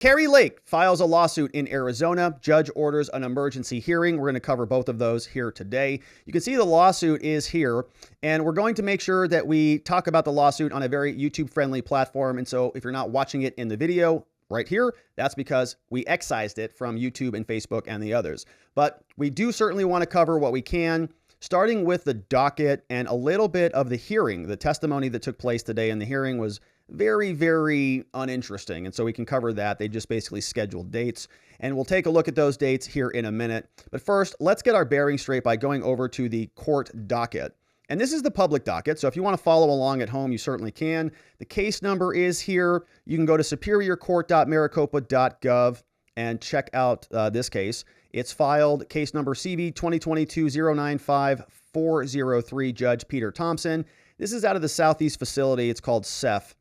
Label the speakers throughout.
Speaker 1: Kari Lake files a lawsuit in Arizona. Judge orders an emergency hearing. We're going to cover both of those here today. You can see the lawsuit is here, and we're going to make sure that we talk about the lawsuit on a very YouTube-friendly platform. And so if you're not watching it in the video right here, that's because we excised it from YouTube and Facebook and the others. But we do certainly want to cover what we can, starting with the docket and a little bit of the hearing. The testimony that took place today in the hearing was very, very uninteresting. And so we can cover that. They just basically scheduled dates, and we'll take a look at those dates here in a minute. But first, let's get our bearings straight by going over to the court docket. And this is the public docket. So if you want to follow along at home, you certainly can. The case number is here. You can go to superiorcourt.maricopa.gov and check out this case. It's filed case number CV 2022-095-403, Judge Peter Thompson. This is out of the Southeast facility. It's called CEF.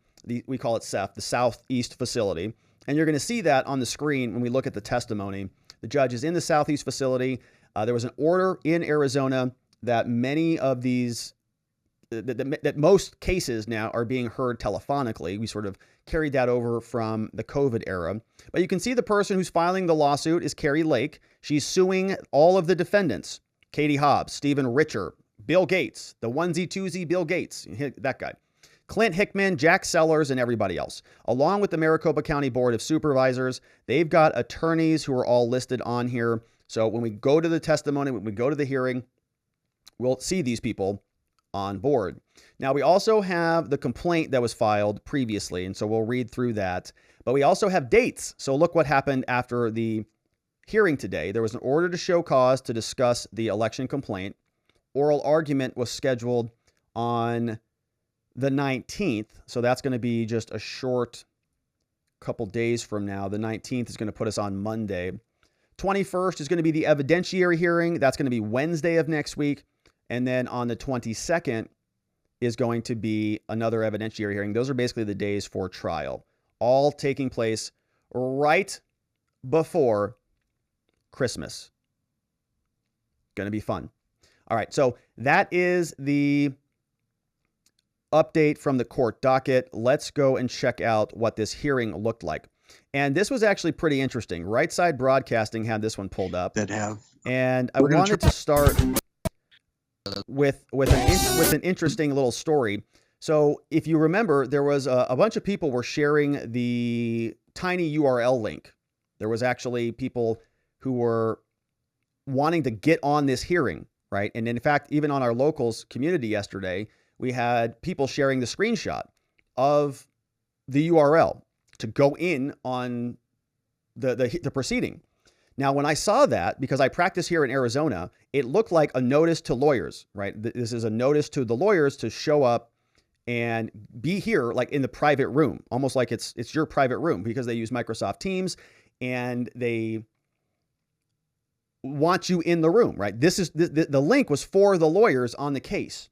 Speaker 1: We call it CEF, the Southeast facility. And you're going to see that on the screen when we look at the testimony. The judge is in the Southeast facility. There was an order in Arizona that many of these, that most cases now are being heard telephonically. We sort of carried that over from the COVID era. But you can see the person who's filing the lawsuit is Kari Lake. She's suing all of the defendants: Katie Hobbs, Stephen Richer, Bill Gates, the onesie-twosie Bill Gates, that guy, Clint Hickman, Jack Sellers, and everybody else, along with the Maricopa County Board of Supervisors. They've got attorneys who are all listed on here. So when we go to the testimony, when we go to the hearing, we'll see these people on board. Now, we also have the complaint that was filed previously, and so we'll read through that. But we also have dates. So look what happened after the hearing today. There was an order to show cause to discuss the election complaint. Oral argument was scheduled on the 19th. So that's going to be just a short couple days from now. The 19th is going to put us on Monday. 21st is going to be the evidentiary hearing. That's going to be Wednesday of next week. And then on the 22nd is going to be another evidentiary hearing. Those are basically the days for trial, all taking place right before Christmas. Going to be fun. All right, so that is the update from the court docket. Let's go and check out what this hearing looked like. And this was actually pretty interesting. Right Side Broadcasting had this one pulled up. And I wanted to start with an interesting little story. So if you remember, there was a bunch of people were sharing the tiny URL link. There was actually people who were wanting to get on this hearing, right? And in fact, even on our locals community yesterday, we had people sharing the screenshot of the URL to go in on the proceeding. Now, when I saw that, because I practice here in Arizona, it looked like a notice to lawyers, right? This is a notice to the lawyers to show up and be here, like in the private room, almost like it's your private room, because they use Microsoft Teams and they want you in the room, right? This is the link was for the lawyers on the case.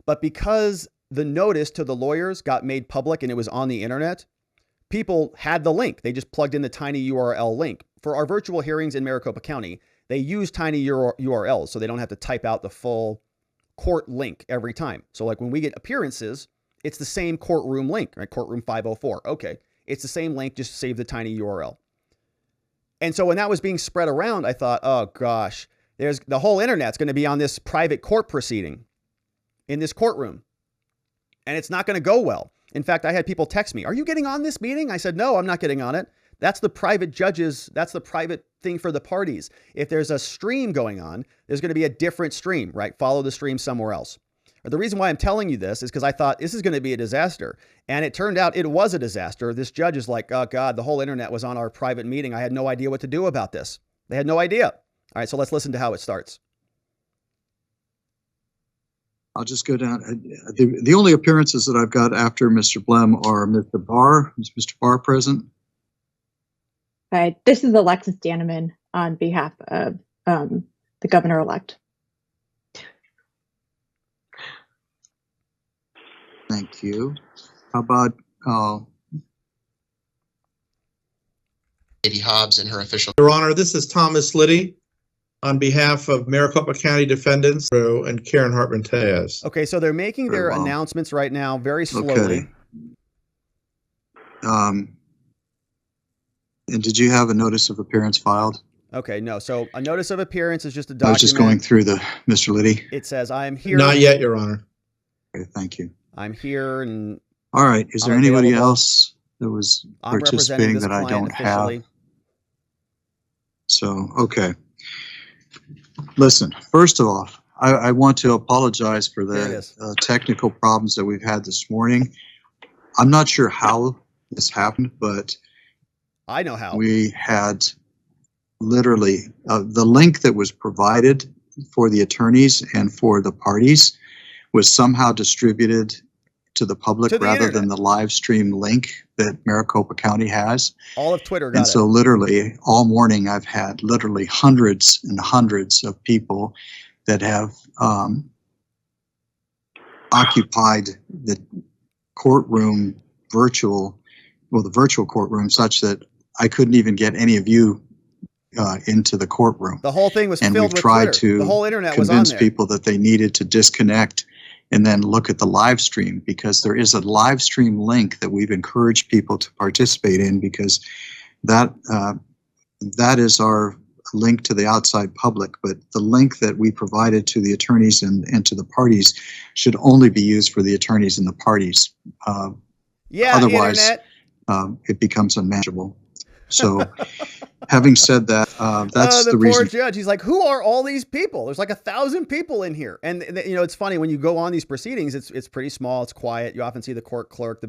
Speaker 1: But because the notice to the lawyers got made public and it was on the internet, people had the link. They just plugged in the tiny URL link. For our virtual hearings in Maricopa County, they use tiny URLs so they don't have to type out the full court link every time. So like when we get appearances, it's the same courtroom link, right? Courtroom 504. Okay. It's the same link, just save the tiny URL. And so when that was being spread around, I thought, oh gosh, there's the whole internet's going to be on this private court proceeding in this courtroom. And it's not going to go well. In fact, I had people text me, are you getting on this meeting? I said, no, I'm not getting on it. That's the private judges. That's the private thing for the parties. If there's a stream going on, there's going to be a different stream, right? Follow the stream somewhere else. The reason why I'm telling you this is because I thought this is going to be a disaster. And it turned out it was a disaster. This judge is like, oh God, the whole internet was on our private meeting. I had no idea what to do about this. They had no idea. All right, so let's listen to how it starts.
Speaker 2: I'll just go down. The only appearances that I've got after Mr. Blem are Mr. Barr. Is Mr. Barr present?
Speaker 3: Hi, this is Alexis Daneman on behalf of the governor-elect.
Speaker 2: Thank you. How about
Speaker 4: Katie Hobbs and her official.
Speaker 5: Your Honor, this is Thomas Liddy on behalf of Maricopa County defendants and Karen Hartman-Tejas.
Speaker 1: Okay, so they're making their announcements right now very slowly.
Speaker 2: Okay. And did you have a notice of appearance filed?
Speaker 1: Okay, no. So a notice of appearance is just a
Speaker 2: I
Speaker 1: document.
Speaker 2: was just going through Mr. Liddy.
Speaker 1: It says, I am here.
Speaker 5: Not yet, Your Honor.
Speaker 2: Okay, thank you.
Speaker 1: I'm here and
Speaker 2: All right. Is there
Speaker 1: I'm
Speaker 2: anybody
Speaker 1: available.
Speaker 2: else that was
Speaker 1: I'm representing
Speaker 2: participating
Speaker 1: this
Speaker 2: that I
Speaker 1: client
Speaker 2: don't have?
Speaker 1: officially.
Speaker 2: So, okay. Listen, first of all, I want to apologize for
Speaker 1: There it
Speaker 2: the
Speaker 1: is.
Speaker 2: technical problems that we've had this morning. I'm not sure how this happened, but
Speaker 1: I know how.
Speaker 2: we had literally the link that was provided for the attorneys and for the parties was somehow distributed to the public
Speaker 1: To the
Speaker 2: rather
Speaker 1: internet.
Speaker 2: than the live stream link that Maricopa County has.
Speaker 1: All of Twitter got
Speaker 2: And so
Speaker 1: it.
Speaker 2: literally all morning I've had literally hundreds and hundreds of people that have occupied the courtroom the virtual courtroom, such that I couldn't even get any of you into the courtroom.
Speaker 1: The whole thing was
Speaker 2: And
Speaker 1: filled
Speaker 2: we've
Speaker 1: with
Speaker 2: tried
Speaker 1: Twitter.
Speaker 2: to
Speaker 1: The whole internet was on
Speaker 2: convince
Speaker 1: there.
Speaker 2: people that they needed to disconnect and then look at the live stream, because there is a live stream link that we've encouraged people to participate in, because that is our link to the outside public. But the link that we provided to the attorneys and to the parties should only be used for the attorneys and the parties.
Speaker 1: Yeah,
Speaker 2: Otherwise,
Speaker 1: internet.
Speaker 2: it becomes unmanageable. So having said that, that's
Speaker 1: the
Speaker 2: the
Speaker 1: poor
Speaker 2: reason.
Speaker 1: judge. He's like, who are all these people? There's like 1,000 people in here. And you know, it's funny when you go on these proceedings, it's pretty small. It's quiet. You often see the court clerk,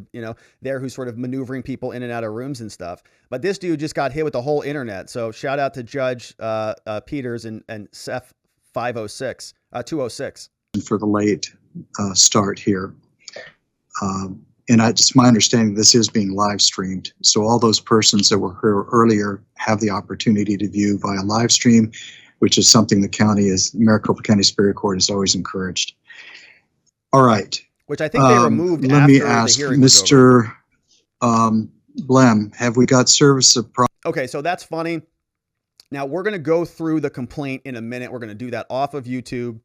Speaker 1: there who's sort of maneuvering people in and out of rooms and stuff. But this dude just got hit with the whole internet. So shout out to Judge Peters and Seth 206.
Speaker 2: For the late start here. And it's my understanding this is being live streamed. So all those persons that were here earlier have the opportunity to view via live stream, which is something the Maricopa County Superior Court has always encouraged. All right.
Speaker 1: Which I think they removed
Speaker 2: let
Speaker 1: after
Speaker 2: me
Speaker 1: the
Speaker 2: ask
Speaker 1: hearing was over.
Speaker 2: Mr. Blem, have we got service of
Speaker 1: Okay, so that's funny. Now we're going to go through the complaint in a minute. We're going to do that off of YouTube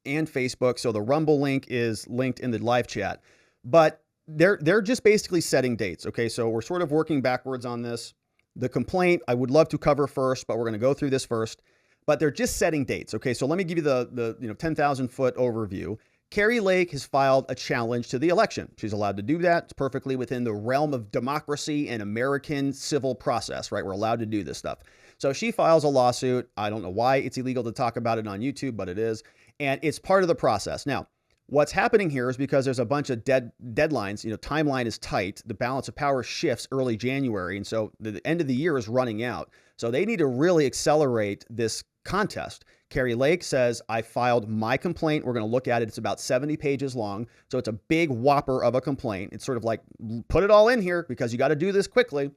Speaker 1: and Facebook. So the Rumble link is linked in the live chat. But they're just basically setting dates. Okay, so we're sort of working backwards on this. The complaint I would love to cover first, but we're going to go through this first. But they're just setting dates. Okay, so let me give you the 10,000 foot overview. Kari Lake has filed a challenge to the election. She's allowed to do that. It's perfectly within the realm of democracy and American civil process, right? We're allowed to do this stuff. So she files a lawsuit. I don't know why it's illegal to talk about it on YouTube, but it is. And it's part of the process. Now, what's happening here is because there's a bunch of deadlines, timeline is tight. The balance of power shifts early January. And so the end of the year is running out. So they need to really accelerate this contest. Kari Lake says, I filed my complaint. We're going to look at it. It's about 70 pages long. So it's a big whopper of a complaint. It's sort of like, put it all in here because you got to do this quickly.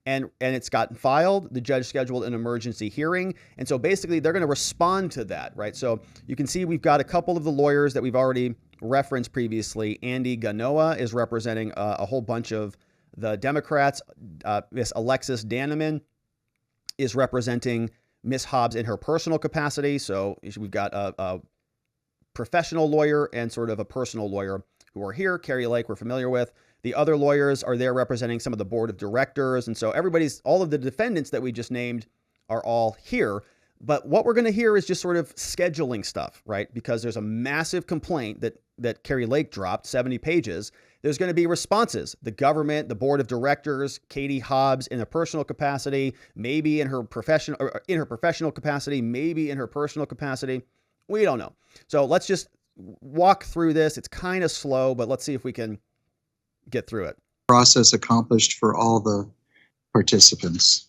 Speaker 1: And it's gotten filed. The judge scheduled an emergency hearing. And so basically they're going to respond to that, right? So you can see we've got a couple of the lawyers that we've already referenced previously. Andy Ganoa is representing a whole bunch of the Democrats. Miss Alexis Danneman is representing Miss Hobbs in her personal capacity. So we've got a professional lawyer and sort of a personal lawyer who are here. Kari Lake we're familiar with. The other lawyers are there representing some of the board of directors. And so all of the defendants that we just named are all here. But what we're going to hear is just sort of scheduling stuff, right? Because there's a massive complaint that Kari Lake dropped, 70 pages. There's going to be responses. The government, the board of directors, Katie Hobbs in a personal capacity, maybe in her professional capacity, maybe in her personal capacity. We don't know. So let's just walk through this. It's kind of slow, but let's see if we can get through it.
Speaker 2: process accomplished for all the participants?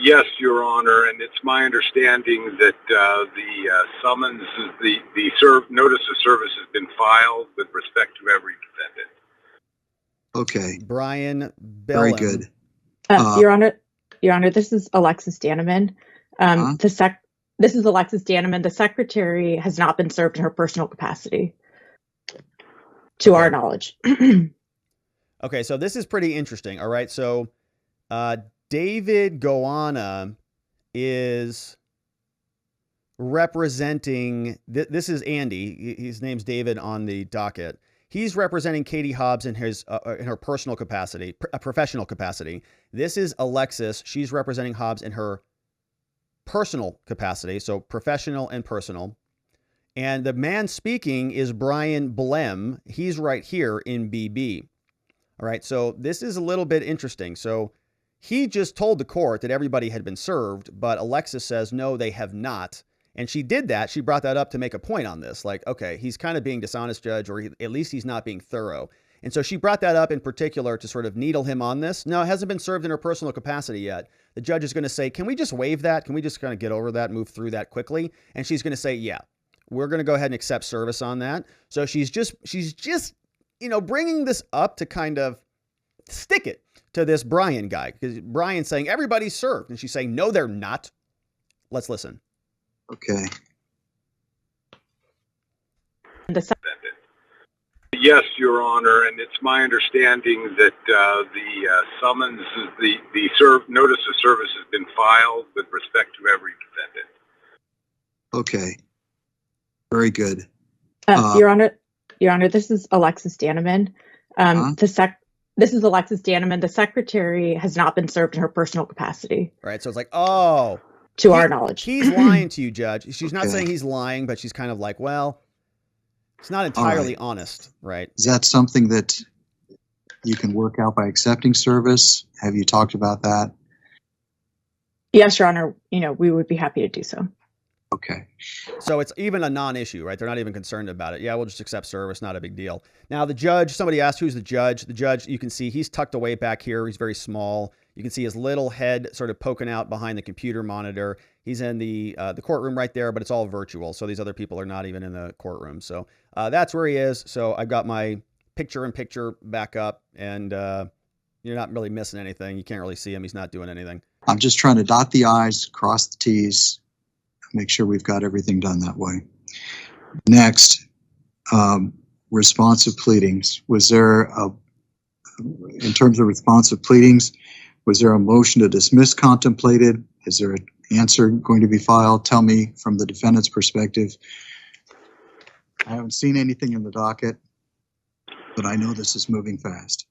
Speaker 6: Yes, Your Honor, and it's my understanding that the summons, the notice of service has been filed with respect to every defendant.
Speaker 2: Okay,
Speaker 1: Brian Bellin.
Speaker 2: very good.
Speaker 3: Your Honor, this is Alexis Danneman. This is Alexis Danneman. The secretary has not been served in her personal capacity, to our knowledge.
Speaker 1: Okay, so this is pretty interesting. All right, so David Goana is representing, this is Andy, his name's David on the docket. he's representing Katie Hobbs in her personal capacity, professional capacity. This is Alexis. She's representing Hobbs in her personal capacity, so professional and personal. And the man speaking is Brian Blem. He's right here in BB. All right, so this is a little bit interesting. So he just told the court that everybody had been served, but Alexis says, no, they have not. And she did that. She brought that up to make a point on this. Like, okay, he's kind of being dishonest, Judge, or at least he's not being thorough. And so she brought that up in particular to sort of needle him on this. No, it hasn't been served in her personal capacity yet. The judge is going to say, can we just waive that? Can we just kind of get over that, move through that quickly? And she's going to say, yeah, we're going to go ahead and accept service on that. So she's just, bringing this up to kind of stick it to this Brian guy, because Brian's saying everybody's served. And she's saying, no, they're not. Let's listen.
Speaker 2: Okay.
Speaker 6: Yes, Your Honor, and it's my understanding that the summons, the notice of service has been filed with respect to every defendant.
Speaker 2: Okay. Very good.
Speaker 3: Your Honor, this is Alexis Daneman. This is Alexis Daneman. The secretary has not been served in her personal capacity.
Speaker 1: Right. So it's like, oh,
Speaker 3: to our knowledge,
Speaker 1: he's lying to you, Judge. She's not saying he's lying, but she's kind of like, well, it's not entirely honest, right?
Speaker 2: Is that something that you can work out by accepting service? Have you talked about that?
Speaker 3: Yes, Your Honor. We would be happy to do so.
Speaker 2: Okay.
Speaker 1: So it's even a non-issue, right? They're not even concerned about it. Yeah, we'll just accept service. Not a big deal. Now, the judge, somebody asked who's the judge. The judge, you can see he's tucked away back here. He's very small. You can see his little head sort of poking out behind the computer monitor. He's in the courtroom right there, but it's all virtual. So these other people are not even in the courtroom. So that's where he is. So I've got my picture-in-picture back up, and you're not really missing anything. You can't really see him. He's not doing anything.
Speaker 2: I'm just trying to dot the I's, cross the T's, make sure we've got everything done that way. Next, responsive pleadings. Was there in terms of responsive pleadings, was there a motion to dismiss contemplated? Is there an answer going to be filed? Tell me from the defendant's perspective. I haven't seen anything in the docket, but I know this is moving fast.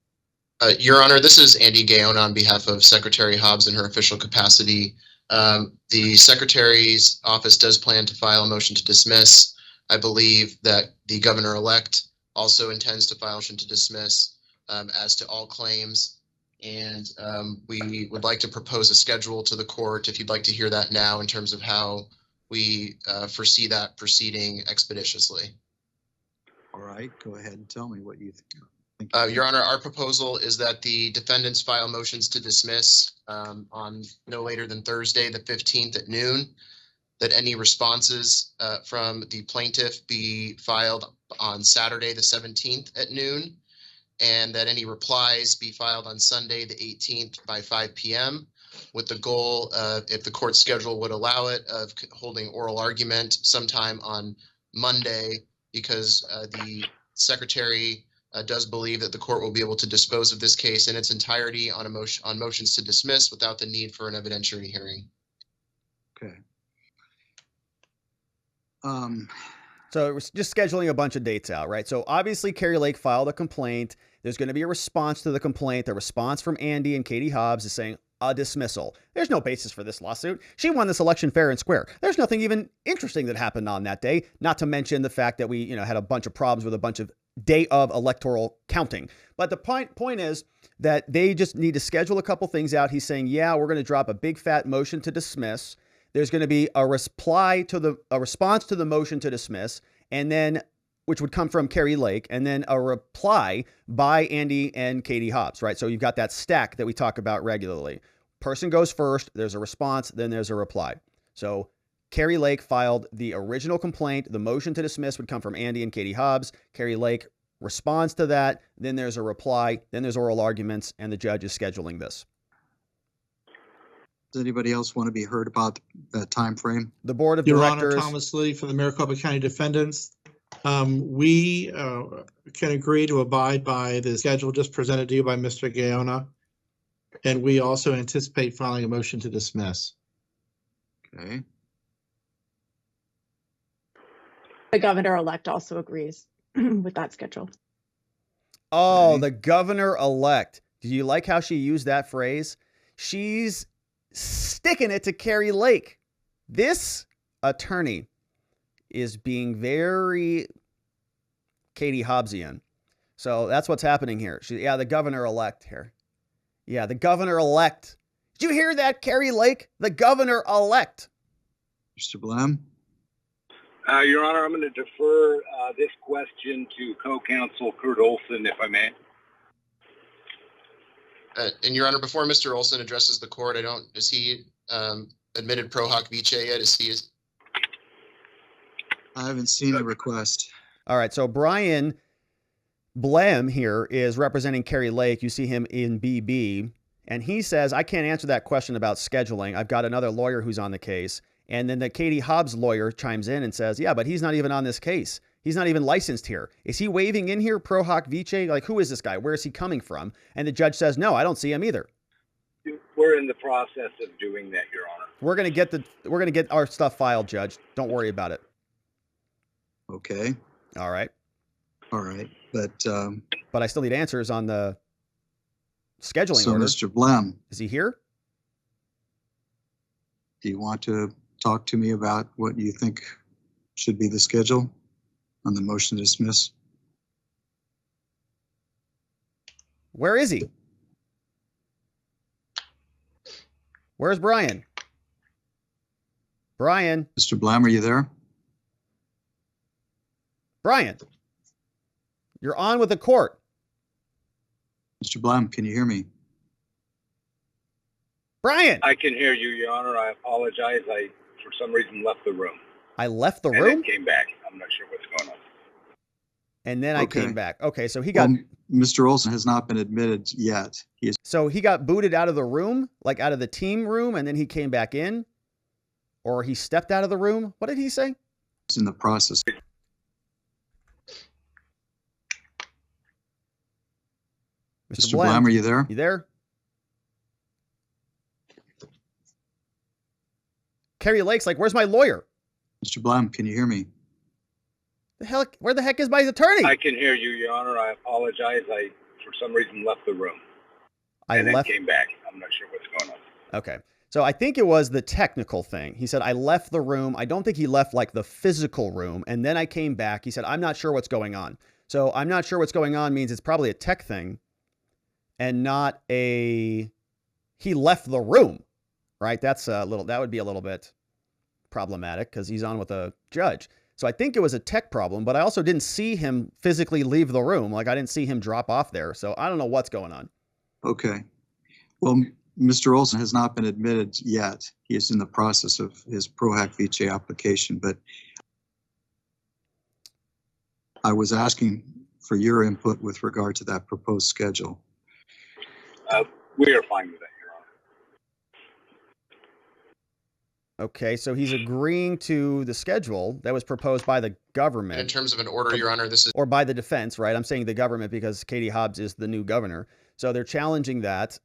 Speaker 4: Your Honor, this is Andy Gaon on behalf of Secretary Hobbs in her official capacity. The Secretary's office does plan to file a motion to dismiss. I believe that the governor-elect also intends to file a motion to dismiss as to all claims. And we would like to propose a schedule to the court, if you'd like to hear that now, in terms of how we foresee that proceeding expeditiously.
Speaker 2: All right, go ahead and tell me what you think.
Speaker 4: Your Honor, our proposal is that the defendants file motions to dismiss on no later than Thursday, the 15th at noon, that any responses from the plaintiff be filed on Saturday, the 17th at noon, and that any replies be filed on Sunday, the 18th by 5 p.m., with the goal, if the court schedule would allow it, of holding oral argument sometime on Monday, because the Secretary does believe that the court will be able to dispose of this case in its entirety on motions to dismiss without the need for an evidentiary hearing.
Speaker 2: Okay.
Speaker 1: So it was just scheduling a bunch of dates out, right? So obviously Kari Lake filed a complaint. There's going to be a response to the complaint. The response from Andy and Katie Hobbs is saying a dismissal. There's no basis for this lawsuit. She won this election fair and square. There's nothing even interesting that happened on that day, not to mention the fact that we, had a bunch of problems with a bunch of day of electoral counting. But the point is that they just need to schedule a couple things out. He's saying, yeah, we're going to drop a big fat motion to dismiss. There's going to be a response to the motion to dismiss, and then which would come from Kari Lake, and then a reply by Andy and Katie Hobbs, right? So you've got that stack that we talk about regularly. Person goes first, there's a response, then there's a reply. So Kari Lake filed the original complaint. The motion to dismiss would come from Andy and Katie Hobbs. Kari Lake responds to that. Then there's a reply. Then there's oral arguments, and the judge is scheduling this.
Speaker 2: Does anybody else want to be heard about that time frame?
Speaker 1: The board of
Speaker 5: Your
Speaker 1: directors.
Speaker 5: Honor, Thomas Lee for the Maricopa County Defendants. We can agree to abide by the schedule just presented to you by Mr. Gaona, and we also anticipate filing a motion to dismiss.
Speaker 2: Okay.
Speaker 3: The governor-elect also agrees with that schedule.
Speaker 1: Oh,
Speaker 2: Okay.
Speaker 1: the governor-elect. Do you like how she used that phrase? She's sticking it to Kari Lake. This attorney is being very Katie Hobbsian. So that's what's happening here. The governor-elect here. Yeah, the governor-elect. Did you hear that, Kari Lake? The governor-elect.
Speaker 2: Mr. Blam?
Speaker 6: Your Honor, I'm going to defer this question to co-counsel Kurt Olson, if I may.
Speaker 4: And Your Honor, before Mr. Olson addresses the court, is he admitted pro hoc vice yet?
Speaker 2: I haven't seen the request.
Speaker 1: All right, so Brian Blam here is representing Kari Lake. You see him in BB, and he says, I can't answer that question about scheduling. I've got another lawyer who's on the case. And then the Katie Hobbs lawyer chimes in and says, yeah, but he's not even on this case. He's not even licensed here. Is he waving in here pro hoc vice? Like, who is this guy? Where is he coming from? And the judge says, no, I don't see him either.
Speaker 6: We're in the process of doing that, Your Honor.
Speaker 1: We're gonna get our stuff filed, Judge. Don't worry about it.
Speaker 2: Okay.
Speaker 1: All right.
Speaker 2: All right. But
Speaker 1: I still need answers on the scheduling
Speaker 2: so,
Speaker 1: order.
Speaker 2: Mr. Blam,
Speaker 1: Is he here?
Speaker 2: do you want to talk to me about what you think should be the schedule on the motion to dismiss?
Speaker 1: Where is he? Where's Brian? Brian.
Speaker 2: Mr. Blam, are you there?
Speaker 1: Brian. You're on with the court.
Speaker 2: Mr. Blam, can you hear me?
Speaker 1: Brian.
Speaker 6: I can hear you, Your Honor. I apologize. I, for some reason, left the room.
Speaker 1: I left the
Speaker 6: And
Speaker 1: room
Speaker 6: then came back. I'm not sure what's going on.
Speaker 1: and then I
Speaker 2: Okay.
Speaker 1: came back. Okay, so he got
Speaker 2: Well, Mr. Olson has not been admitted yet. He is
Speaker 1: he got booted out of the room, like out of the team room, and then he came back in, or he stepped out of the room. What did he say?
Speaker 2: in the process. Mr. Blam, are you there?
Speaker 1: You there? Kari Lake's like, where's my lawyer?
Speaker 2: Mr. Blam, can you hear me?
Speaker 1: Where the heck is my attorney?
Speaker 6: I can hear you, Your Honor. I apologize. I, for some reason, left the room.
Speaker 1: I
Speaker 6: and
Speaker 1: left.
Speaker 6: then came back. I'm not sure what's going on.
Speaker 1: Okay. So I think it was the technical thing. He said, I left the room. I don't think he left like the physical room. And then I came back. He said, I'm not sure what's going on. So I'm not sure what's going on means it's probably a tech thing and not he left the room, right? That would be a little bit problematic because he's on with a judge. So I think it was a tech problem, but I also didn't see him physically leave the room. Like I didn't see him drop off there. So I don't know what's going on.
Speaker 2: Okay. Well, Mr. Olson has not been admitted yet. He is in the process of his Pro Hac Vice application, but I was asking for your input with regard to that proposed schedule.
Speaker 6: We are fine with that, Your Honor.
Speaker 1: Okay, so he's agreeing to the schedule that was proposed by the government.
Speaker 4: In terms of an order, Your Honor, this is
Speaker 1: or by the defense, right? I'm saying the government because Katie Hobbs is the new governor. So they're challenging that.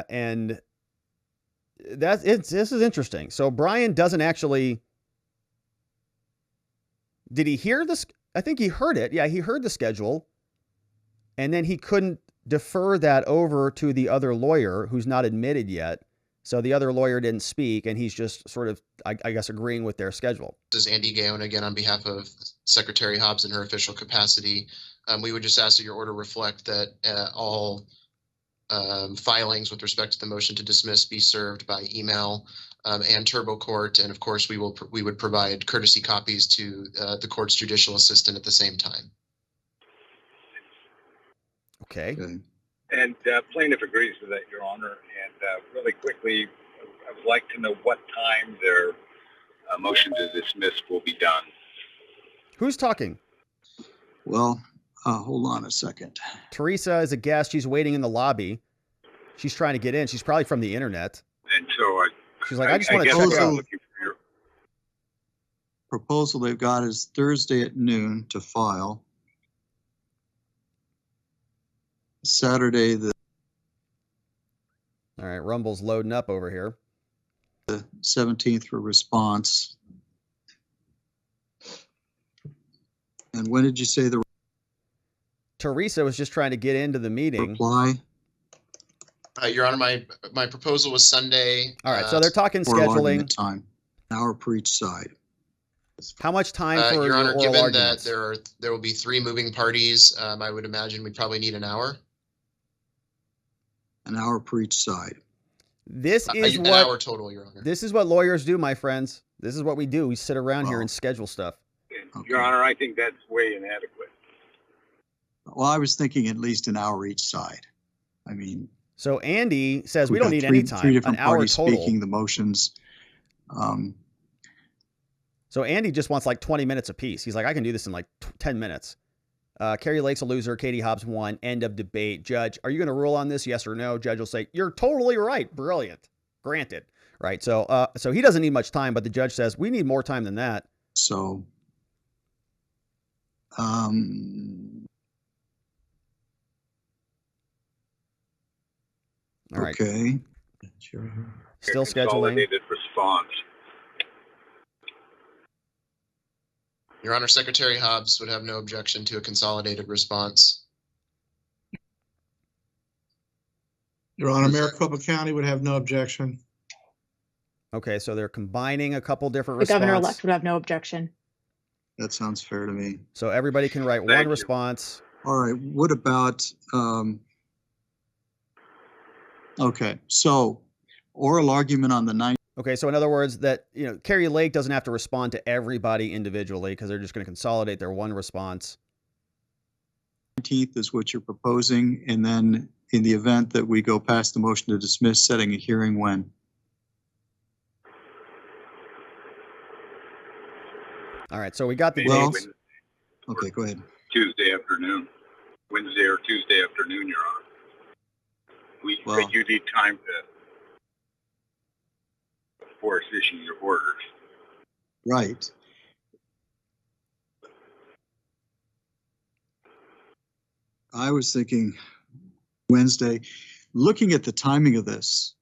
Speaker 1: And this is interesting. So Brian doesn't actually, did he hear this? I think he heard it. Yeah, he heard the schedule. And then he couldn't defer that over to the other lawyer who's not admitted yet. So the other lawyer didn't speak, and he's just sort of, I guess, agreeing with their schedule.
Speaker 4: This is Andy Gaon again on behalf of Secretary Hobbs in her official capacity. We would just ask that your order reflect that all filings with respect to the motion to dismiss be served by email and Turbo Court, and of course we would provide courtesy copies to the court's judicial assistant at the same time.
Speaker 1: Okay.
Speaker 6: And plaintiff agrees with that, Your Honor. And really quickly, I would like to know what time their motion to dismiss will be done.
Speaker 1: Who's talking?
Speaker 2: Well, hold on a second.
Speaker 1: Teresa is a guest. She's waiting in the lobby. She's trying to get in. She's probably from the internet.
Speaker 6: And so
Speaker 1: She's like, I just want to
Speaker 6: guess
Speaker 1: check
Speaker 6: I'm
Speaker 1: out.
Speaker 6: looking for your
Speaker 2: Proposal they've got is Thursday at noon to file. Saturday, the
Speaker 1: All right, Rumble's loading up over here.
Speaker 2: 17th for response. And when did you say the
Speaker 1: Teresa was just trying to get into the meeting.
Speaker 2: Reply.
Speaker 4: Your Honor, my proposal was Sunday.
Speaker 1: All right, so they're talking
Speaker 2: Oral
Speaker 1: scheduling.
Speaker 2: argument time, an hour per each side.
Speaker 1: How much time for
Speaker 4: Your Honor,
Speaker 1: oral
Speaker 4: given
Speaker 1: arguments?
Speaker 4: that there will be 3 moving parties, I would imagine we'd probably need an hour.
Speaker 2: An hour per each side.
Speaker 1: This is
Speaker 4: an
Speaker 1: what
Speaker 4: hour total, Your Honor.
Speaker 1: This is what lawyers do, my friends. This is what we do. We sit around here and schedule stuff.
Speaker 2: Okay.
Speaker 6: Your Honor, I think that's way inadequate.
Speaker 2: Well, I was thinking at least an hour each side. I mean,
Speaker 1: So Andy says we
Speaker 2: we've
Speaker 1: don't
Speaker 2: got
Speaker 1: need
Speaker 2: three
Speaker 1: any time.
Speaker 2: different
Speaker 1: An hour
Speaker 2: parties
Speaker 1: total.
Speaker 2: speaking the motions.
Speaker 1: So Andy just wants like 20 minutes apiece. He's like, I can do this in like 10 minutes. Kari Lake's a loser. Katie Hobbs won. End of debate. Judge, are you going to rule on this? Yes or no? Judge will say, you're totally right. Brilliant. Granted. Right. So he doesn't need much time, but the judge says we need more time than that.
Speaker 2: So,
Speaker 1: All right.
Speaker 2: okay.
Speaker 1: Still scheduling.
Speaker 6: Consolidated response.
Speaker 4: Your Honor, Secretary Hobbs would have no objection to a consolidated response.
Speaker 5: Your Honor, Maricopa County would have no objection.
Speaker 1: Okay. So they're combining a couple different
Speaker 3: The
Speaker 1: responses.
Speaker 3: governor-elect would have no objection.
Speaker 2: That sounds fair to me.
Speaker 1: So everybody can write one response.
Speaker 2: All right. What about, okay. So oral argument on the 9th.
Speaker 1: Okay, so in other words, that Kari Lake doesn't have to respond to everybody individually because they're just going to consolidate their one response.
Speaker 2: 19th is what you're proposing, and then in the event that we go past the motion to dismiss, setting a hearing when?
Speaker 1: All right, so we got the
Speaker 2: Well,
Speaker 1: dates.
Speaker 2: Okay, go ahead.
Speaker 6: Tuesday afternoon, Wednesday or Tuesday afternoon, Your Honor. But you need time before issuing your orders.
Speaker 2: Right. I was thinking Wednesday. Looking at the timing of this,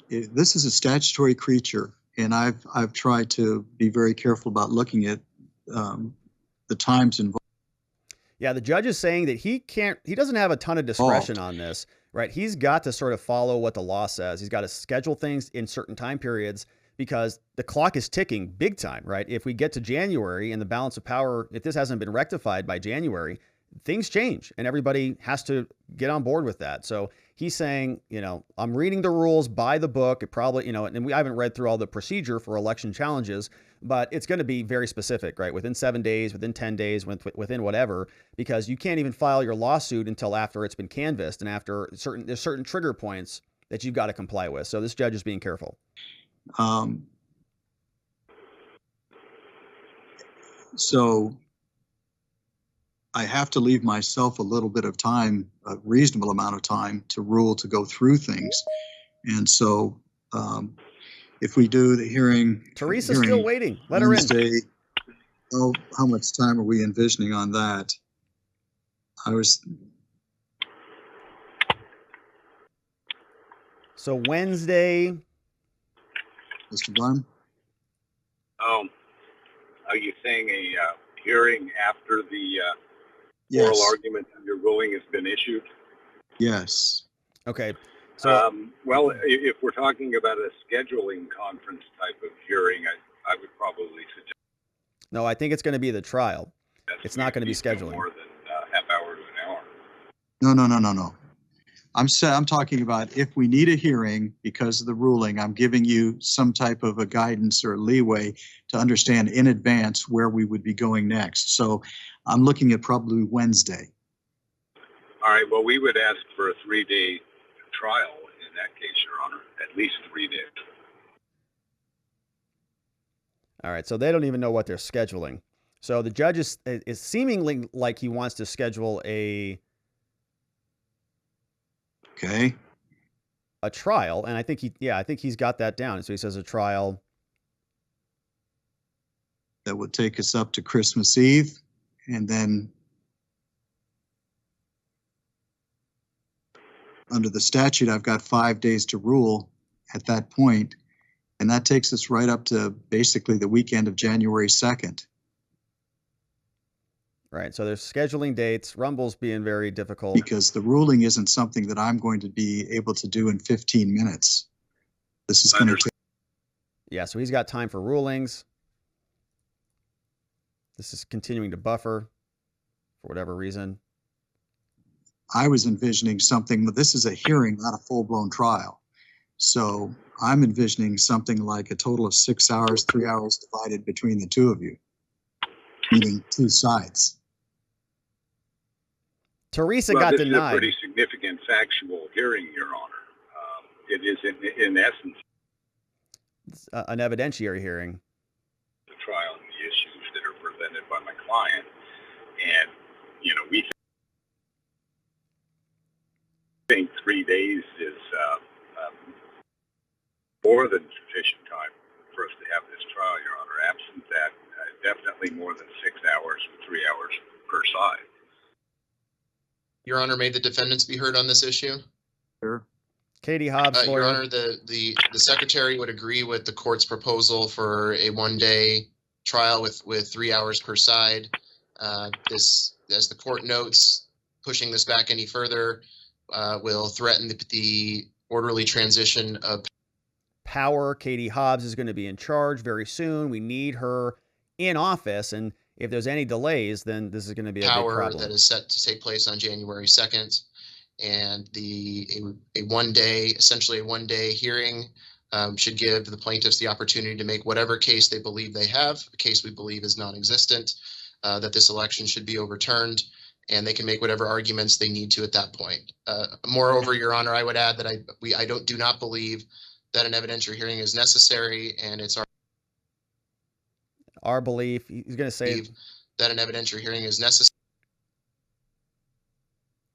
Speaker 2: this is a statutory creature, and I've tried to be very careful about looking at the times involved.
Speaker 1: Yeah, the judge is saying that he doesn't have a ton of discretion on this, right? He's got to sort of follow what the law says. He's got to schedule things in certain time periods because the clock is ticking big time, right? If we get to January and the balance of power, if this hasn't been rectified by January, things change and everybody has to get on board with that. So he's saying, I'm reading the rules by the book. It probably, and I haven't read through all the procedure for election challenges, but it's going to be very specific, right? Within 7 days, within 10 days, within whatever, because you can't even file your lawsuit until after it's been canvassed and after there's certain trigger points that you've got to comply with. So this judge is being careful.
Speaker 2: So I have to leave myself a little bit of time, a reasonable amount of time to rule, to go through things. And so if we do the hearing.
Speaker 1: Teresa's still waiting. Let her in.
Speaker 2: Oh, how much time are we envisioning on that?
Speaker 1: So Wednesday.
Speaker 2: Mr. Blum?
Speaker 6: Are you saying a hearing after the
Speaker 2: Yes.
Speaker 6: oral argument and your ruling has been issued?
Speaker 2: Yes.
Speaker 1: Okay. So,
Speaker 6: well, if we're talking about a scheduling conference type of hearing, I would probably suggest.
Speaker 1: No, I think it's going to be the trial. It's not going to be scheduling.
Speaker 6: More than half hour to an hour.
Speaker 2: No. I'm talking about if we need a hearing because of the ruling, I'm giving you some type of a guidance or leeway to understand in advance where we would be going next. So I'm looking at probably Wednesday.
Speaker 6: All right. Well, we would ask for a 3-day trial in that case, Your Honor, at least 3 days.
Speaker 1: All right. So they don't even know what they're scheduling. So the judge is seemingly like he wants to schedule a trial, and I think he's got that down. So he says a trial
Speaker 2: that would take us up to Christmas Eve, and then under the statute, I've got 5 days to rule at that point, and that takes us right up to basically the weekend of January 2nd.
Speaker 1: Right. So they're scheduling dates. Rumble's being very difficult.
Speaker 2: Because the ruling isn't something that I'm going to be able to do in 15 minutes. This is going to take.
Speaker 1: Yeah, so he's got time for rulings. This is continuing to buffer for whatever reason.
Speaker 2: I was envisioning something, but this is a hearing, not a full-blown trial. So I'm envisioning something like a total of 6 hours, 3 hours divided between the two of you, meaning two sides.
Speaker 1: Teresa
Speaker 6: Well,
Speaker 1: got
Speaker 6: this
Speaker 1: denied.
Speaker 6: is a pretty significant factual hearing, Your Honor. It is, in essence,
Speaker 1: An evidentiary hearing.
Speaker 6: the trial and the issues that are presented by my client. And, you know, we think 3 days is more than sufficient time for us to have this trial, Your Honor. Absent that, definitely more than 6 hours, 3 hours per side.
Speaker 4: Your Honor, may the defendants be heard on this issue?
Speaker 2: Sure.
Speaker 1: Katie Hobbs, lawyer.
Speaker 4: Your Honor, the secretary would agree with the court's proposal for a 1-day trial with 3 hours per side. This, as the court notes, pushing this back any further will threaten the orderly transition of
Speaker 1: power. Katie Hobbs is going to be in charge very soon. We need her in office, and if there's any delays, then this is going to be a big problem.
Speaker 4: that is set to take place on January 2nd. And a 1-day, essentially a 1-day hearing should give the plaintiffs the opportunity to make whatever case they believe they have, a case we believe is non-existent, that this election should be overturned, and they can make whatever arguments they need to at that point. Moreover, Your Honor, I would add that I do not believe that an evidentiary hearing is necessary, and it's
Speaker 1: our belief. He's going to say
Speaker 4: that an evidentiary hearing is necessary.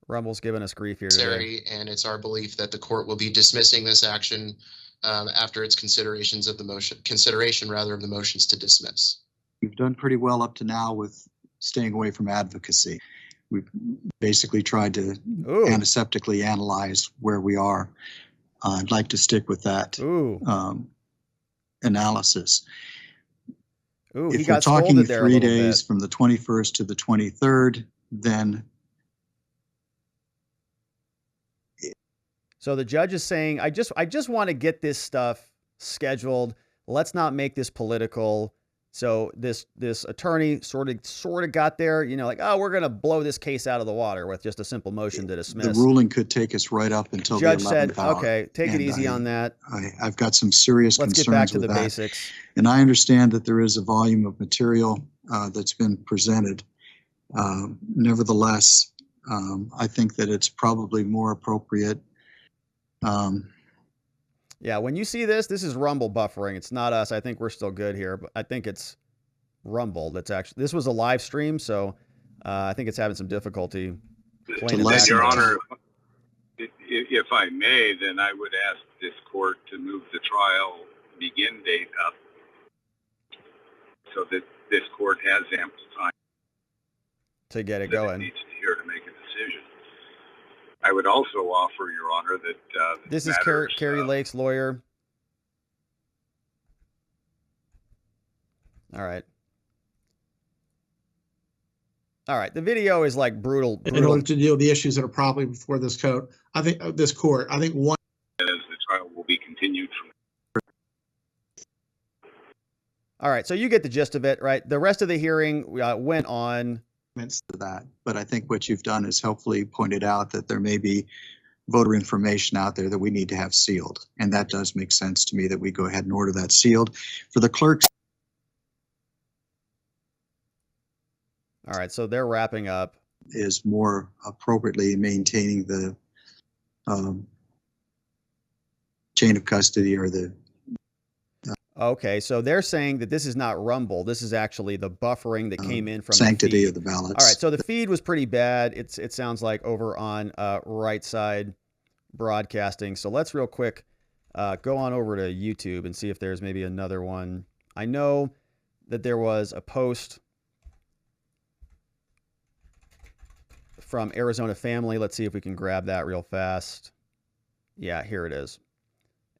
Speaker 1: Rumble's giving us grief here today.
Speaker 4: And it's our belief that the court will be dismissing this action after its consideration of the motions to dismiss.
Speaker 2: We've done pretty well up to now with staying away from advocacy. We've basically tried to antiseptically analyze where we are. I'd like to stick with that analysis. If we're talking 3 days from the 21st to the 23rd, then.
Speaker 1: So the judge is saying, I just want to get this stuff scheduled. Let's not make this political. So this attorney sort of got there, you know, like, oh, we're going to blow this case out of the water with just a simple motion to dismiss.
Speaker 2: The ruling could take us right up until the 11th hour.
Speaker 1: Judge said, okay, take it easy on that.
Speaker 2: I've got some serious concerns with that.
Speaker 1: Let's get back to the basics.
Speaker 2: And I understand that there is a volume of material that's been presented. Nevertheless, I think that it's probably more appropriate.
Speaker 1: Yeah, when you see this is Rumble buffering. It's not us. I think we're still good here, but I think it's Rumble that's actually. This was a live stream, so I think it's having some difficulty playing it back.
Speaker 6: Your Honor, if I may, then I would ask this court to move the trial begin date up so that this court has ample time
Speaker 1: to get it going.
Speaker 6: It needs to hear to make a decision. I would also offer, Your Honor, that
Speaker 1: this is Kari Lake's lawyer. All right. The video is like brutal.
Speaker 5: In order to deal with the issues that are probably before this court, I think one
Speaker 6: as the trial will be continued from.
Speaker 1: All right, so you get the gist of it, right? The rest of the hearing went on.
Speaker 2: To that, but I think what you've done is helpfully pointed out that there may be voter information out there that we need to have sealed, and that does make sense to me that we go ahead and order that sealed for the clerks.
Speaker 1: All right, so they're wrapping up.
Speaker 2: Is more appropriately maintaining the chain of custody or the.
Speaker 1: Okay, so they're saying that this is not Rumble. This is actually the buffering that came in from
Speaker 2: sanctity
Speaker 1: the feed
Speaker 2: of the ballots.
Speaker 1: All right, so the feed was pretty bad. It sounds like over on Right Side Broadcasting. So let's real quick go on over to YouTube and see if there's maybe another one. I know that there was a post from Arizona Family. Let's see if we can grab that real fast. Yeah, here it is.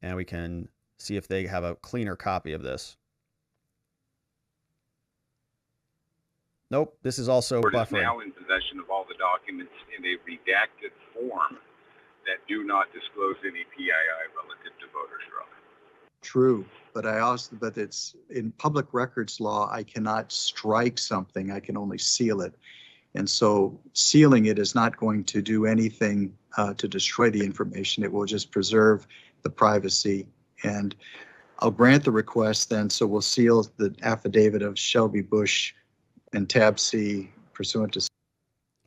Speaker 1: And we can see if they have a cleaner copy of this. Nope. This is also
Speaker 6: Court is
Speaker 1: buffering.
Speaker 6: now in possession of all the documents in a redacted form that do not disclose any PII relative to voters' fraud.
Speaker 2: True, but it's in public records law, I cannot strike something, I can only seal it. And so sealing it is not going to do anything to destroy the information. It will just preserve the privacy. And I'll grant the request then, so we'll seal the affidavit of Shelby Bush and tab C pursuant to.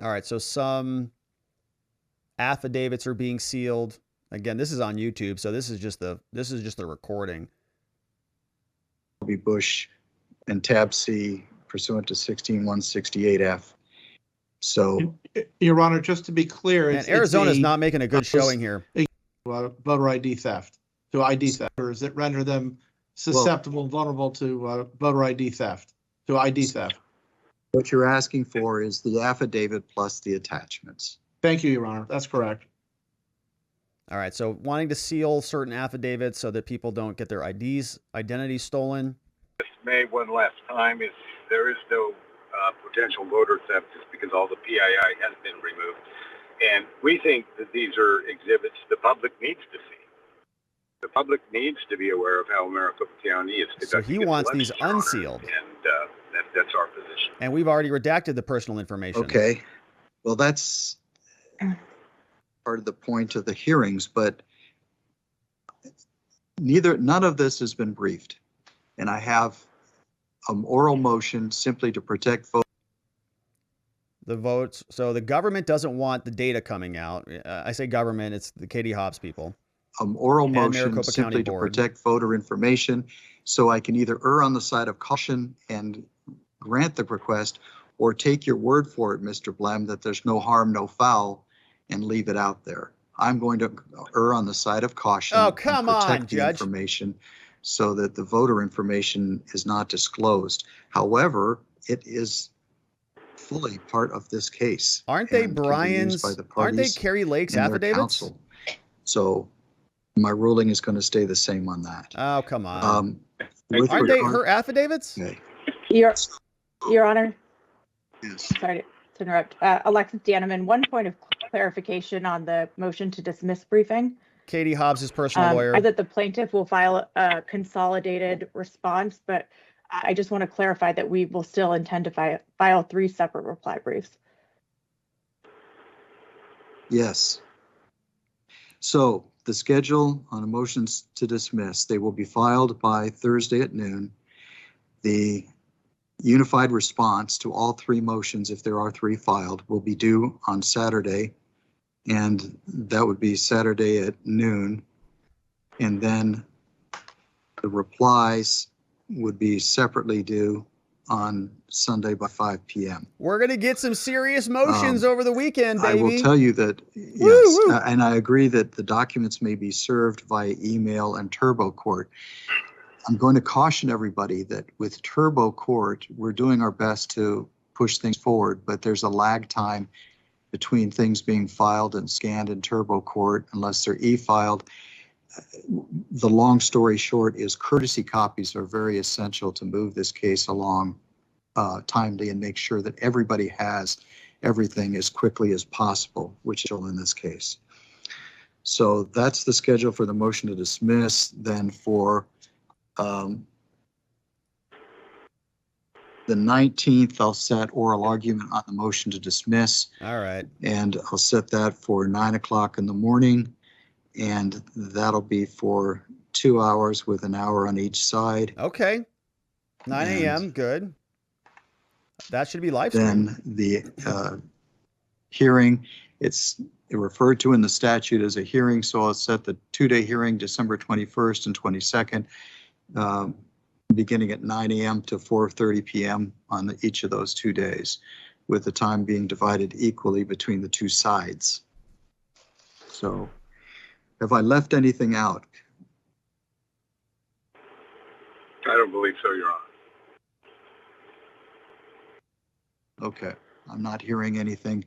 Speaker 1: All right, so some affidavits are being sealed. Again, this is on YouTube, so this is just the recording.
Speaker 2: Shelby Bush and tab C pursuant to 16168F. So,
Speaker 5: Your Honor, just to be clear,
Speaker 1: And Arizona's not making a good showing here.
Speaker 5: Voter ID theft, to ID theft, that render them susceptible and vulnerable to voter ID theft, to ID theft.
Speaker 2: what you're asking for is the affidavit plus the attachments.
Speaker 5: Thank you, Your Honor. That's correct.
Speaker 1: All right, so wanting to seal certain affidavits so that people don't get their identities stolen.
Speaker 6: May one last time is there is no potential voter theft just because all the PII has been removed. And we think that these are exhibits the public needs to see. The public needs to be aware of how Maricopa County is conducting.
Speaker 1: So he wants these unsealed.
Speaker 6: And that's our position.
Speaker 1: And we've already redacted the personal information.
Speaker 2: Okay, well, that's part of the point of the hearings, but none of this has been briefed. And I have an oral motion simply to protect
Speaker 1: the votes. So the government doesn't want the data coming out. I say government, it's the Katie Hobbs people.
Speaker 2: Oral motion
Speaker 1: Maricopa
Speaker 2: simply
Speaker 1: County
Speaker 2: to
Speaker 1: Board.
Speaker 2: protect voter information, so I can either err on the side of caution and grant the request, or take your word for it, Mr. Blem, that there's no harm, no foul, and leave it out there. I'm going to err on the side of caution.
Speaker 1: Oh, come
Speaker 2: and
Speaker 1: on,
Speaker 2: protect the
Speaker 1: Judge.
Speaker 2: information so that the voter information is not disclosed. However, it is fully part of this case.
Speaker 1: Aren't they
Speaker 2: and can be
Speaker 1: Brian's?
Speaker 2: used by the
Speaker 1: Aren't they
Speaker 2: parties
Speaker 1: Kari Lake's
Speaker 2: and their
Speaker 1: affidavits?
Speaker 2: counsel. So my ruling is going to stay the same on that.
Speaker 1: Oh, come on.
Speaker 2: With
Speaker 1: Aren't they
Speaker 2: regard-
Speaker 1: her affidavits?
Speaker 2: Okay.
Speaker 3: Your Honor,
Speaker 2: Yes.
Speaker 3: sorry to interrupt. Alexis Daneman, one point of clarification on the motion to dismiss briefing.
Speaker 1: Katie Hobbs' personal lawyer.
Speaker 3: I that the plaintiff will file a consolidated response, but I just want to clarify that we will still intend to file 3 separate reply briefs.
Speaker 2: Yes. So the schedule on the motions to dismiss, they will be filed by Thursday at noon. The unified response to all 3 motions, if there are 3 filed, will be due on Saturday. And that would be Saturday at noon. And then the replies would be separately due on Sunday by 5 p.m.
Speaker 1: We're going to get some serious motions over the weekend, baby.
Speaker 2: I will tell you that, yes,
Speaker 1: Woo!
Speaker 2: and I agree that the documents may be served via email and Turbo Court. I'm going to caution everybody that with Turbo Court, we're doing our best to push things forward, but there's a lag time between things being filed and scanned in Turbo Court unless they're e-filed. The long story short is courtesy copies are very essential to move this case along timely and make sure that everybody has everything as quickly as possible, which is in this case. So that's the schedule for the motion to dismiss. Then for the 19th, I'll set oral argument on the motion to dismiss.
Speaker 1: All right.
Speaker 2: And I'll set that for 9 o'clock in the morning. And that'll be for 2 hours with an hour on each side.
Speaker 1: Okay. 9 a.m. Good. That should be live stream.
Speaker 2: Then the hearing, it's referred to in the statute as a hearing, so I'll set the 2-day hearing December 21st and 22nd, beginning at 9 a.m. to 4:30 p.m. on each of those 2 days, with the time being divided equally between the 2 sides. So have I left anything out?
Speaker 6: I don't believe so, Your Honor.
Speaker 2: Okay, I'm not hearing anything.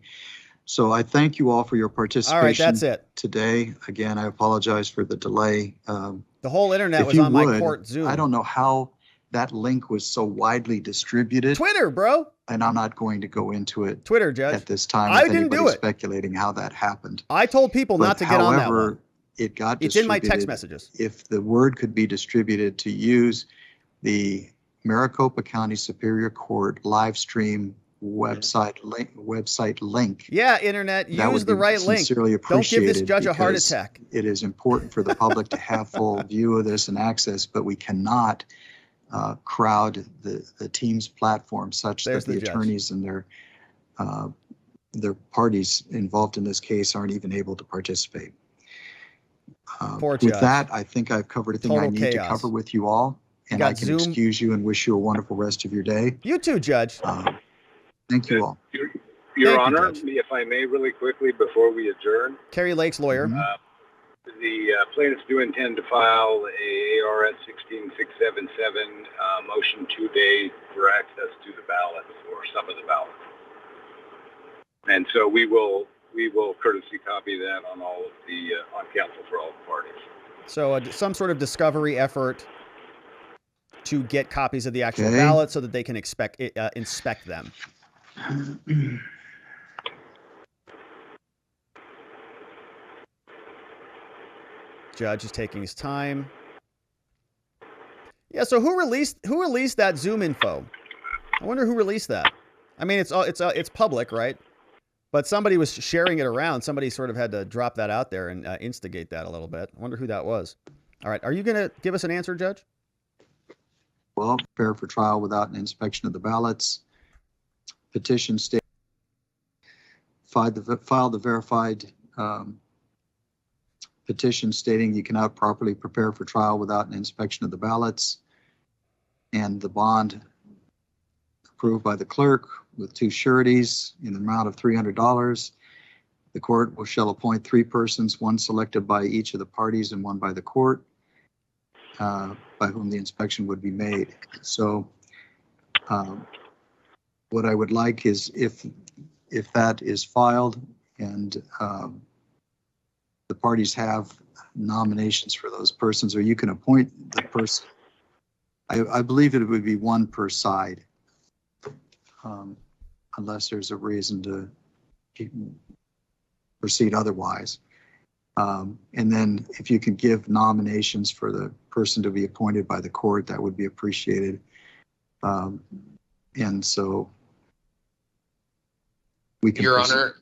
Speaker 2: So I thank you all for your participation.
Speaker 1: All right, that's it.
Speaker 2: Today. Again, I apologize for the delay.
Speaker 1: The whole internet
Speaker 2: If
Speaker 1: was
Speaker 2: you
Speaker 1: on my
Speaker 2: would,
Speaker 1: court Zoom.
Speaker 2: I don't know how that link was so widely distributed.
Speaker 1: Twitter, bro.
Speaker 2: And I'm not going to go into it
Speaker 1: Twitter, Judge.
Speaker 2: at this time
Speaker 1: I
Speaker 2: with
Speaker 1: didn't do
Speaker 2: anybody
Speaker 1: it.
Speaker 2: speculating how that happened.
Speaker 1: I told people not to get on that
Speaker 2: However,
Speaker 1: one.
Speaker 2: it got
Speaker 1: It's in my
Speaker 2: distributed.
Speaker 1: text messages.
Speaker 2: If the word could be distributed to use the Maricopa County Superior Court live stream website link.
Speaker 1: Yeah, internet, use the right link.
Speaker 2: Sincerely
Speaker 1: Don't give
Speaker 2: appreciated
Speaker 1: this judge a heart
Speaker 2: because
Speaker 1: attack.
Speaker 2: It is important for the public to have full view of this and access, but we cannot crowd the team's platform such
Speaker 1: There's
Speaker 2: that the
Speaker 1: judge.
Speaker 2: attorneys and their parties involved in this case aren't even able to participate.
Speaker 1: Poor
Speaker 2: with
Speaker 1: judge.
Speaker 2: that, I think I've covered everything I
Speaker 1: Total
Speaker 2: need
Speaker 1: chaos.
Speaker 2: to cover with you all, and
Speaker 1: got
Speaker 2: I can
Speaker 1: Zoom.
Speaker 2: excuse you and wish you a wonderful rest of your day.
Speaker 1: You too, Judge.
Speaker 2: Thank you all.
Speaker 6: Your
Speaker 1: Thank you,
Speaker 6: Honor,
Speaker 1: Judge.
Speaker 6: if I may really quickly before we adjourn,
Speaker 1: Kari Lake's lawyer.
Speaker 2: Mhm.
Speaker 6: the plaintiffs do intend to file a ARS 16677 motion today for access to the ballots or some of the ballots. And so we will courtesy copy that on all of the on council for all the parties.
Speaker 1: So some sort of discovery effort to get copies of the actual
Speaker 2: Okay.
Speaker 1: ballot so that they can inspect them. Judge is taking his time. Yeah, so who released that Zoom info? I wonder who released that. I mean, it's public, right? But somebody was sharing it around. Somebody sort of had to drop that out there and instigate that a little bit. I wonder who that was. All right, are you going to give us an answer, Judge?
Speaker 2: Well, prepare for trial without an inspection of the ballots. Petition state file the verified petition stating you cannot properly prepare for trial without an inspection of the ballots, and the bond approved by the clerk with 2 sureties in the amount of $300. The court shall appoint 3 persons, 1 selected by each of the parties and 1 by the court, by whom the inspection would be made. So what I would like is if that is filed and the parties have nominations for those persons, or you can appoint the person. I believe it would be 1 per side, unless there's a reason to proceed otherwise. And then if you can give nominations for the person to be appointed by the court, that would be appreciated. And so we can.
Speaker 4: Your Honor,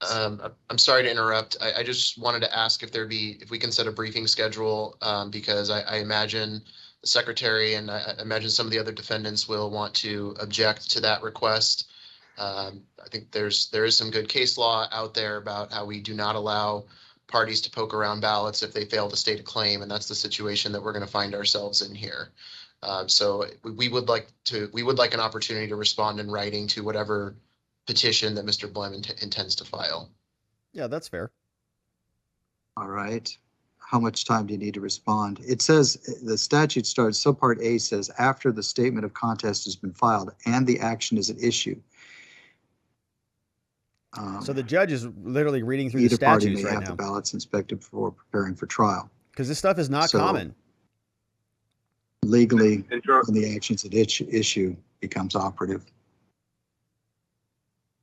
Speaker 4: I'm sorry to interrupt. I just wanted to ask if we can set a briefing schedule, because I imagine the secretary and I imagine some of the other defendants will want to object to that request. I think there is some good case law out there about how we do not allow parties to poke around ballots if they fail to state a claim, and that's the situation that we're going to find ourselves in here. So we would like an opportunity to respond in writing to whatever petition that Mr. Blem intends to file.
Speaker 1: Yeah, that's fair.
Speaker 2: All right. How much time do you need to respond? It says the statute starts, subpart A says, after the statement of contest has been filed and the action is at issue.
Speaker 1: So the judge is literally reading through the
Speaker 2: Either party
Speaker 1: statutes
Speaker 2: may
Speaker 1: right
Speaker 2: have
Speaker 1: now.
Speaker 2: the ballots inspected before preparing for trial.
Speaker 1: Because this stuff is not
Speaker 2: So-
Speaker 1: common.
Speaker 2: Legally,
Speaker 6: And Your,
Speaker 2: when the actions at issue becomes operative.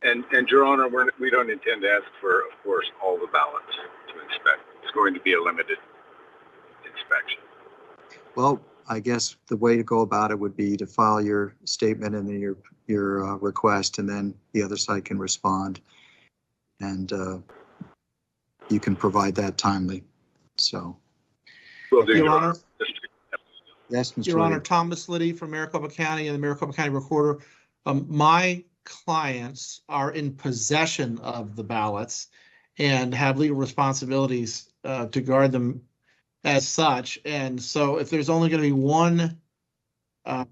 Speaker 6: and Your Honor, we don't intend to ask for, of course, all the ballots to inspect. It's going to be a limited inspection.
Speaker 2: Well, I guess the way to go about it would be to file your statement and then your request, and then the other side can respond. And you can provide that timely. So,
Speaker 6: Will do,
Speaker 5: Your
Speaker 6: Your
Speaker 5: Honor.
Speaker 6: Honor.
Speaker 2: yes, Mr.
Speaker 5: Your Honor,
Speaker 2: Liddy.
Speaker 5: Thomas Liddy from Maricopa County and the Maricopa County Recorder. My clients are in possession of the ballots and have legal responsibilities to guard them as such. And so if there's only going to be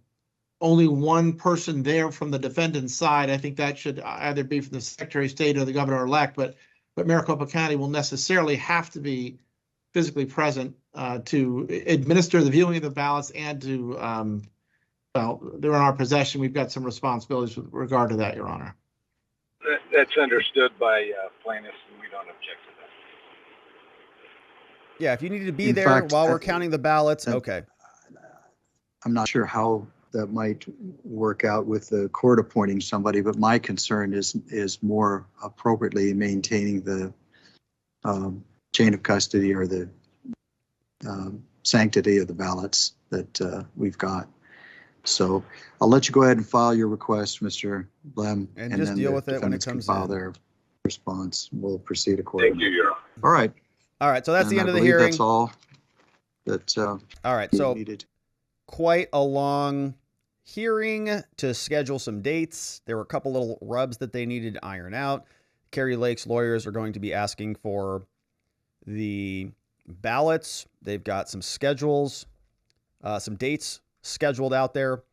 Speaker 5: only one person there from the defendant's side, I think that should either be from the Secretary of State or the governor-elect, but Maricopa County will necessarily have to be physically present to administer the viewing of the ballots and to, well, they're in our possession. We've got some responsibilities with regard to that, Your Honor.
Speaker 6: That's understood by plaintiffs, and we don't object to that.
Speaker 1: Yeah, if you need to be
Speaker 2: In
Speaker 1: there
Speaker 2: fact,
Speaker 1: while we're counting the ballots, okay.
Speaker 2: I'm not sure how that might work out with the court appointing somebody, but my concern is more appropriately maintaining the chain of custody or the sanctity of the ballots that we've got. So I'll let you go ahead and file your request, Mr. Blem,
Speaker 1: and just
Speaker 2: then
Speaker 1: deal
Speaker 2: the
Speaker 1: with it when it
Speaker 2: defendants can
Speaker 1: comes
Speaker 2: file
Speaker 1: in.
Speaker 2: their response. We'll proceed accordingly.
Speaker 6: Thank you, Your Honor.
Speaker 2: All right.
Speaker 1: All right, so that's the
Speaker 2: And
Speaker 1: end
Speaker 2: I
Speaker 1: of the
Speaker 2: believe
Speaker 1: hearing.
Speaker 2: That's all that
Speaker 1: All right,
Speaker 2: we
Speaker 1: so
Speaker 2: needed.
Speaker 1: quite a long hearing to schedule some dates. There were a couple little rubs that they needed to iron out. Kari Lake's lawyers are going to be asking for the ballots. They've got some schedules, some dates scheduled out there,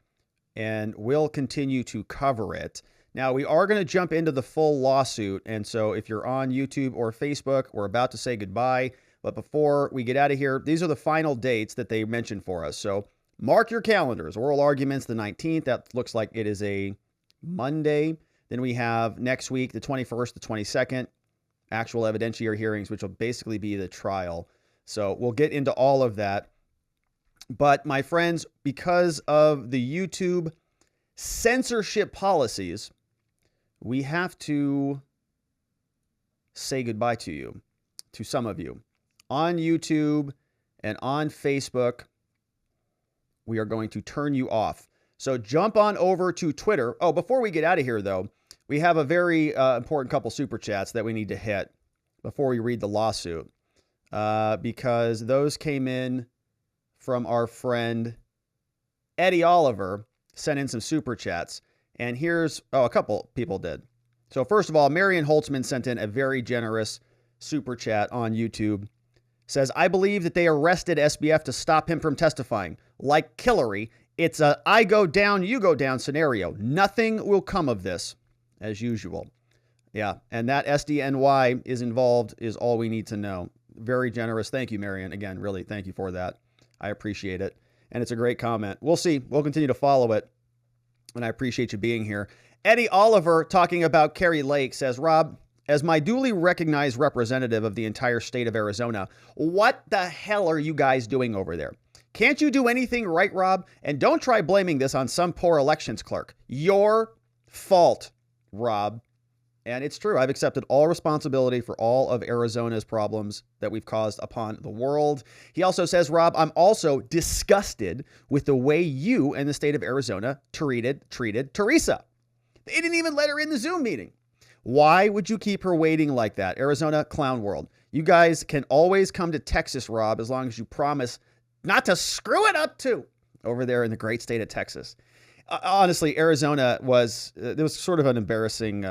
Speaker 1: and we'll continue to cover it. Now, we are going to jump into the full lawsuit, and so if you're on YouTube or Facebook, we're about to say goodbye. But before we get out of here, these are the final dates that they mentioned for us. So mark your calendars. Oral arguments the 19th. That looks like it is a Monday. Then we have next week, the 21st, the 22nd, actual evidentiary hearings, which will basically be the trial. So we'll get into all of that. But my friends, because of the YouTube censorship policies, we have to say goodbye to you, to some of you. On YouTube and on Facebook, we are going to turn you off. So jump on over to Twitter. Oh, before we get out of here, though, we have a very important couple super chats that we need to hit before we read the lawsuit, because those came in from our friend Eddie Oliver, sent in some super chats. And here's, a couple people did. So first of all, Marion Holtzman sent in a very generous super chat on YouTube. Says, I believe that they arrested SBF to stop him from testifying. Like Hillary, it's a I go down, you go down scenario. Nothing will come of this, as usual. Yeah, and that SDNY is involved is all we need to know. Very generous. Thank you, Marion. Again, really, thank you for that. I appreciate it. And it's a great comment. We'll see. We'll continue to follow it. And I appreciate you being here. Eddie Oliver, talking about Kari Lake, says, Rob, as my duly recognized representative of the entire state of Arizona, what the hell are you guys doing over there? Can't you do anything right, Rob? And don't try blaming this on some poor elections clerk. Your fault, Rob. And it's true. I've accepted all responsibility for all of Arizona's problems that we've caused upon the world. He also says, Rob, I'm also disgusted with the way you and the state of Arizona treated Teresa. They didn't even let her in the Zoom meeting. Why would you keep her waiting like that? Arizona, clown world. You guys can always come to Texas, Rob, as long as you promise not to screw it up too over there in the great state of Texas. Honestly, Arizona there was sort of an embarrassing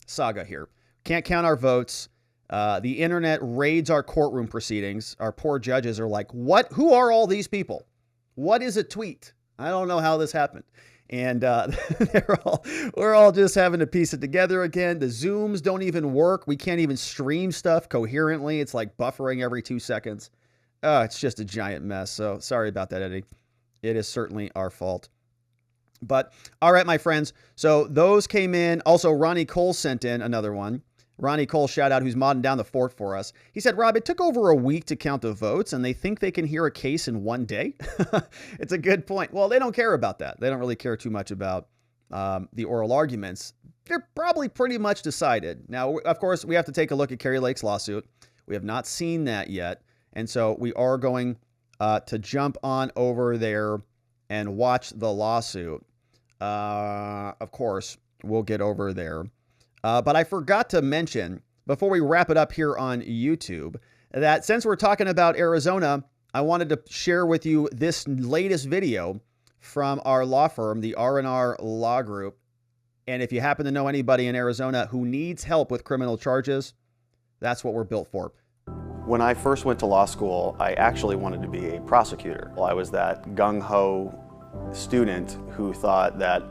Speaker 1: saga here. Can't count our votes. The internet raids our courtroom proceedings. Our poor judges are like, what? Who are all these people? What is a tweet? I don't know how this happened. And we're all just having to piece it together again. The Zooms don't even work. We can't even stream stuff coherently. It's like buffering every 2 seconds. It's just a giant mess. So sorry about that, Eddie. It is certainly our fault. But all right, my friends. So those came in. Also, Ronnie Cole sent in another one. Ronnie Cole, shout out, who's modding down the fort for us. He said, Rob, it took over a week to count the votes, and they think they can hear a case in one day? It's a good point. Well, they don't care about that. They don't really care too much about the oral arguments. They're probably pretty much decided. Now, of course, we have to take a look at Kari Lake's lawsuit. We have not seen that yet. And so we are going to jump on over there and watch the lawsuit. Of course, we'll get over there. But I forgot to mention, before we wrap it up here on YouTube, that since we're talking about Arizona, I wanted to share with you this latest video from our law firm, the R&R Law Group. And if you happen to know anybody in Arizona who needs help with criminal charges, that's what we're built for. When I first went to law school, I actually wanted to be a prosecutor. Well, I was that gung-ho student who thought that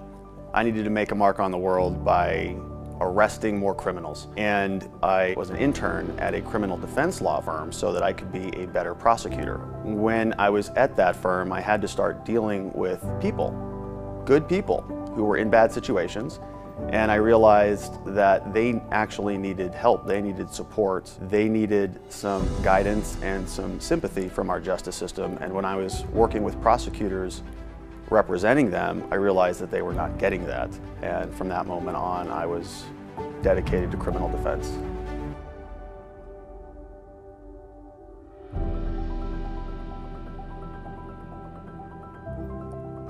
Speaker 1: I needed to make a mark on the world by arresting more criminals. And I was an intern at a criminal defense law firm so that I could be a better prosecutor. When I was at that firm, I had to start dealing with people, good people, who were in bad situations, And I realized that they actually needed help. They needed support. They needed some guidance and some sympathy from our justice system. And when I was working with prosecutors representing them, I realized that they were not getting that. And from that moment on, I was dedicated to criminal defense.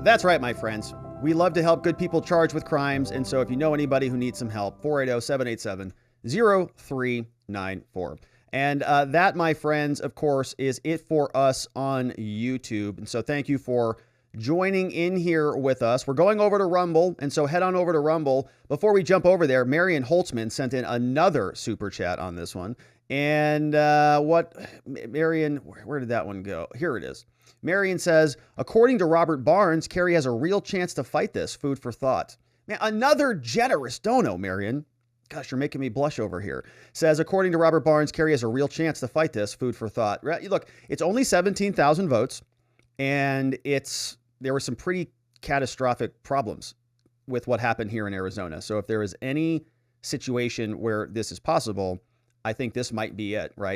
Speaker 1: That's right, my friends. We love to help good people charged with crimes, and so if you know anybody who needs some help, 480-787-0394. And that, my friends, of course, is it for us on YouTube. And so thank you for joining in here with us. We're going over to Rumble, and so head on over to Rumble. Before we jump over there, Marion Holtzman sent in another super chat on this one. And Marion, where did that one go? Here it is. Marion says, according to Robert Barnes, Kari has a real chance to fight this. Food for thought. Man, another generous dono, Marion. Gosh, you're making me blush over here. Says, according to Robert Barnes, Kari has a real chance to fight this. Food for thought. Look, it's only 17,000 votes, and there were some pretty catastrophic problems with what happened here in Arizona. So if there is any situation where this is possible, I think this might be it, right?